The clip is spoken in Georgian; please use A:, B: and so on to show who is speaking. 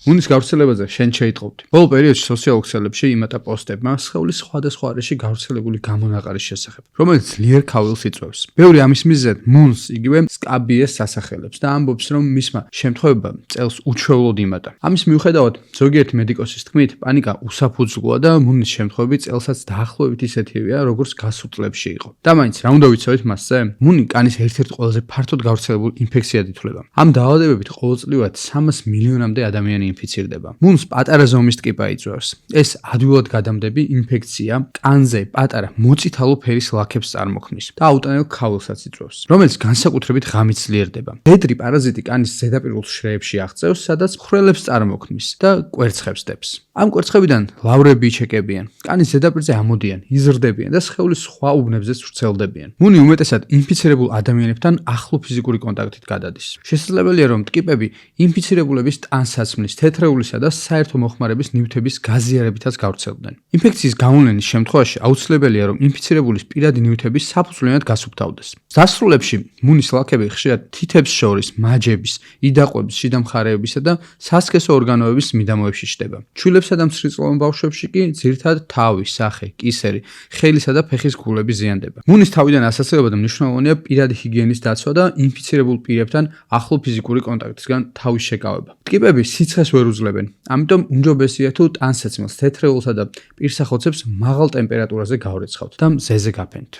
A: მუნის გავრცელებაზე შენ შეიტყობდი. ბოლო პერიოდში სოციალურ ქსელებში იმატა პოსტებმა სხეულის სხვადასხვა არეში გავრცელებული გამონაყარის შესახებ, რომელიც ძლიერ ქავილს იწვევს. ბევრი ამის მიზეზად მუნს იგივე სკაბიეს სასახელებს და ამბობს, რომ მისმა შემთხვევებამ წელს უჩვეულოდ იმატა. ამის მიუხედავად, ზოგიერთი მედიკოსის თქმით, პანიკა უსაფუძვლოა და მუნის შემთხვევები წელსაც დაახლოებით ისეთივეა, როგორც გასულ წლებში იყო. და მაინც რა უნდა ვიცოდეთ მასზე? მუნი კანის ერთ-ერთი ყველაზე ფართოდ გავრცელებული ინფექციად ითვლება. ამ დაავადებებით ყოველწლიურად 300 მილიონამდე ადამიანი ინფიცირდება. მუნს პატარა ზომის ტკიპა იწვევს. ეს ადვილად გადამდები ინფექცია კანზე პატარა მოწითალო ფერის ლაქებს წარმოქმნის და აუტანელ ქავილსაც იწვევს, რომელიც განსაკუთრებით ღამით ძლიერდება. მდედრი პარაზიტი კანის ზედაპირულ შრეებში აღწევს, სადაც ხვრელებს წარმოქმნის და კვერცხებს დებს. ამ კვერცხებიდან ლავრები იჩეკებიან, კანის ზედაპირზე ამოდიან, იზრდებიან და სხეულის სხვა უბნებზეც ვრცელდებიან. მუნი უმეტესად ინფიცირებულ ადამიანებთან ახლო ფიზიკური კონტაქტით გადადის. შესაძლებელია, რომ ტკიპები ინფიცირებულების ტანსაცმლის, თეთრეულისა და საერთო მოხმარების ნივთების გაზიარებითაც გავრცელდნენ. ინფექციის გამოვლენის შემთხვევაში აუცილებელია, რომ ინფიცირებულის პირადი ნივთები საფუძვლიანად გასუფთავდეს. დასრულებში მუნის ლაქები ხშირად თითებს შორის, მაჯების, იდაყვების, შიდა მხარეებისა და სასქესო ორგანოების მიდამოებში ჩნდება. ჩვილებსა და მსრიწლოვან ბავშვებში კი ძირითადად თავი, სახე, კისერი, ხელისა და ფეხის გულები ზიანდება. მუნის თავიდან ასაცილებლად მნიშვნელოვანია პირადი ჰიგიენის დაცვა და ინფიცირებულ პირებთან ახლო ფიზიკური კონტაქტისგან თავის შეკავება. ტკიპები სიცხეს ვერ უძლებენ, ამიტომ უმჯობესია თუ ტანსაცმელს, თეთრეულსა და პირსახოცებს მაღალ ტემპერატურაზე გავრეცხავთ და მზეზე გაფენთ.